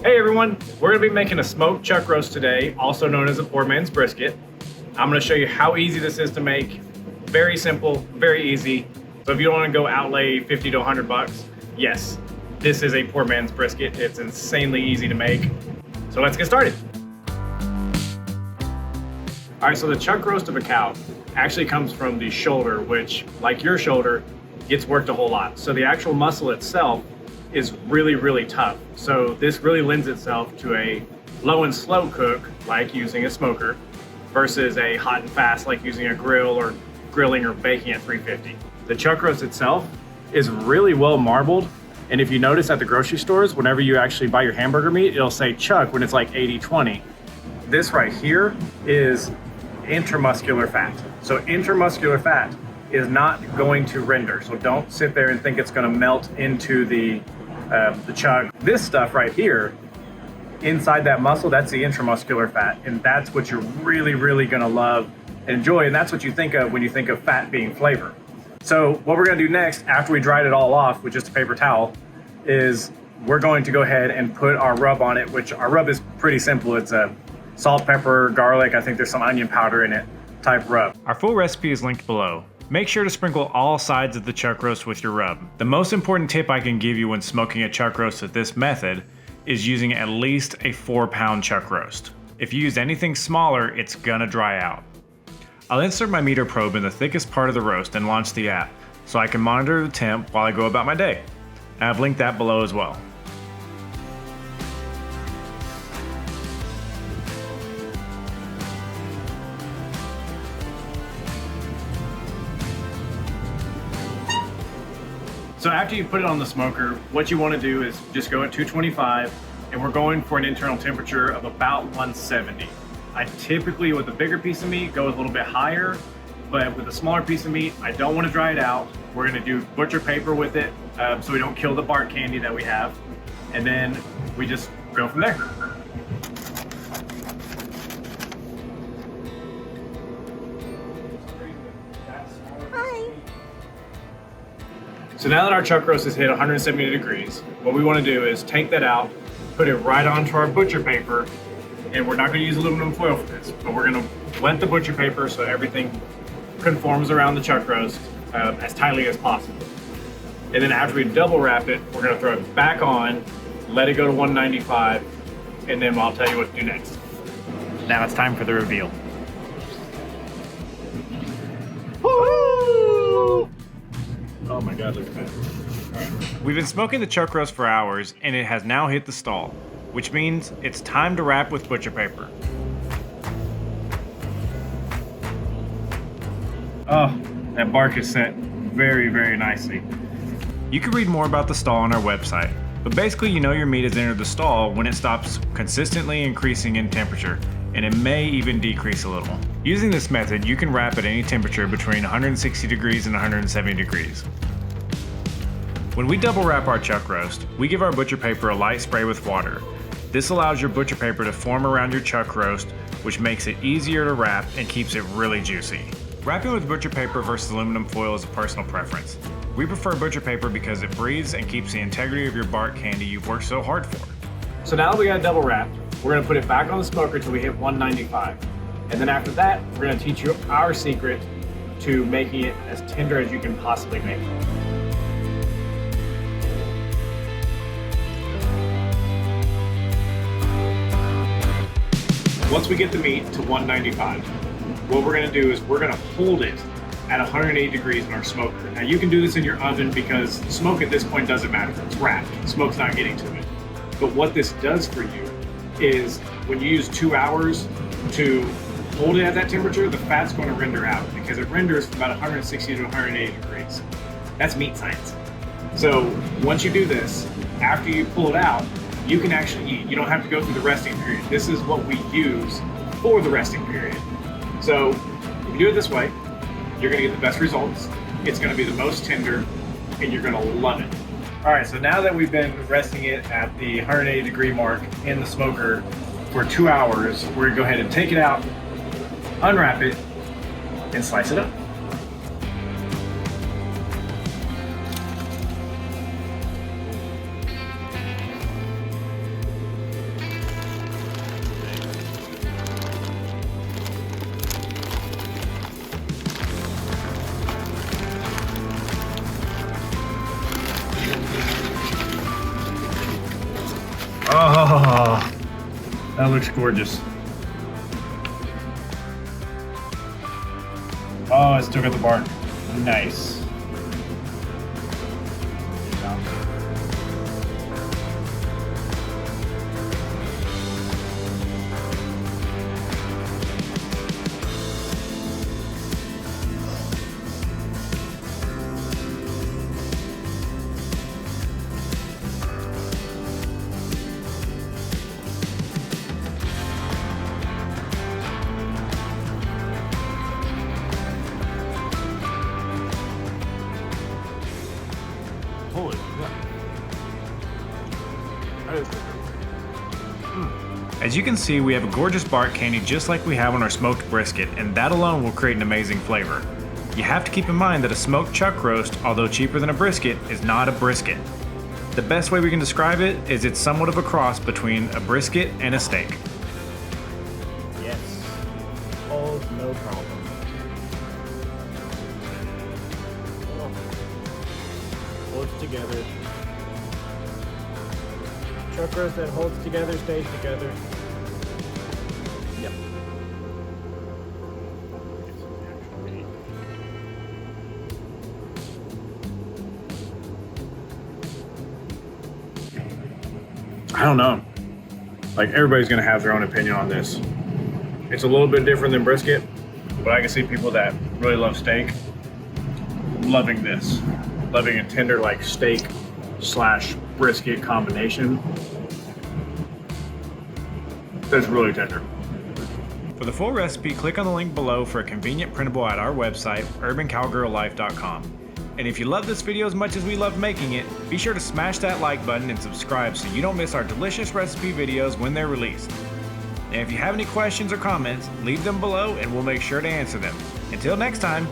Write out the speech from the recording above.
Hey everyone, we're gonna be making a smoked chuck roast today, also known as a poor man's brisket. I'm gonna show you how easy this is to make. Very simple, very easy. So if you don't wanna go outlay 50 to 100 bucks, yes, this is a poor man's brisket. It's insanely easy to make. So let's get started. All right, so the chuck roast of a cow actually comes from the shoulder, which, like your shoulder, gets worked a whole lot. So the actual muscle itself is really, really tough. So this really lends itself to a low and slow cook, like using a smoker, versus a hot and fast, like using a grill or grilling or baking at 350. The chuck roast itself is really well marbled. And if you notice at the grocery stores, whenever you actually buy your hamburger meat, it'll say chuck when it's like 80-20. This right here is intramuscular fat. So intramuscular fat is not going to render. So don't sit there and think it's gonna melt into the chuck. This stuff right here, inside that muscle, that's the intramuscular fat. And that's what you're really, really gonna love and enjoy. And that's what you think of when you think of fat being flavor. So what we're gonna do next, after we dried it all off with just a paper towel, is we're going to go ahead and put our rub on it, which our rub is pretty simple. It's a salt, pepper, garlic, I think there's some onion powder in it, type rub. Our full recipe is linked below. Make sure to sprinkle all sides of the chuck roast with your rub. The most important tip I can give you when smoking a chuck roast with this method is using at least a 4-pound chuck roast. If you use anything smaller, it's gonna dry out. I'll insert my meter probe in the thickest part of the roast and launch the app so I can monitor the temp while I go about my day. I've linked that below as well. So after you put it on the smoker, what you want to do is just go at 225, and we're going for an internal temperature of about 170. I typically, with a bigger piece of meat, go a little bit higher, but with a smaller piece of meat, I don't want to dry it out. We're going to do butcher paper with it so we don't kill the bark candy that we have, and then we just go from there. So now that our chuck roast has hit 170 degrees, what we want to do is take that out, put it right onto our butcher paper, and we're not going to use aluminum foil for this, but we're going to blend the butcher paper so everything conforms around the chuck roast as tightly as possible. And then after we double wrap it, we're going to throw it back on, let it go to 195, and then I'll tell you what to do next. Now it's time for the reveal. Oh my God, look at that. We've been smoking the chuck roast for hours and it has now hit the stall, which means it's time to wrap with butcher paper. Oh, that bark is set very, very nicely. You can read more about the stall on our website, but basically you know your meat has entered the stall when it stops consistently increasing in temperature, and it may even decrease a little. Using this method, you can wrap at any temperature between 160 degrees and 170 degrees. When we double wrap our chuck roast, we give our butcher paper a light spray with water. This allows your butcher paper to form around your chuck roast, which makes it easier to wrap and keeps it really juicy. Wrapping with butcher paper versus aluminum foil is a personal preference. We prefer butcher paper because it breathes and keeps the integrity of your bark candy you've worked so hard for. So now that we got it double wrapped, we're gonna put it back on the smoker till we hit 195. And then after that, we're gonna teach you our secret to making it as tender as you can possibly make it. Once we get the meat to 195, what we're gonna do is we're gonna hold it at 108 degrees in our smoker. Now you can do this in your oven because smoke at this point doesn't matter. It's wrapped, smoke's not getting to it. But what this does for you is when you use 2 hours to hold it at that temperature, the fat's going to render out because it renders from about 160 to 180 degrees. That's meat science. So once you do this, after you pull it out, you can actually eat. You don't have to go through the resting period. This is what we use for the resting period. So if you do it this way, you're going to get the best results. It's going to be the most tender, and you're going to love it. All right, so now that we've been resting it at the 180 degree mark in the smoker for 2 hours, we're gonna go ahead and take it out, unwrap it, and slice it up. Oh, that looks gorgeous. Oh, I still got the bark. Nice. Holy crap. That is As you can see, we have a gorgeous bark candy just like we have on our smoked brisket, and that alone will create an amazing flavor. You have to keep in mind that a smoked chuck roast, although cheaper than a brisket, is not a brisket. The best way we can describe it is it's somewhat of a cross between a brisket and a steak. Yes. Holds no problem. Holds together. Chuck roast that holds together stays together. Yep. I don't know. Like, everybody's gonna have their own opinion on this. It's a little bit different than brisket, but I can see people that really love steak loving this. Loving a tender like steak slash brisket combination. That's really tender. For the full recipe, click on the link below for a convenient printable at our website, urbancowgirllife.com. And if you love this video as much as we love making it, be sure to smash that like button and subscribe so you don't miss our delicious recipe videos when they're released. And if you have any questions or comments, leave them below and we'll make sure to answer them. Until next time,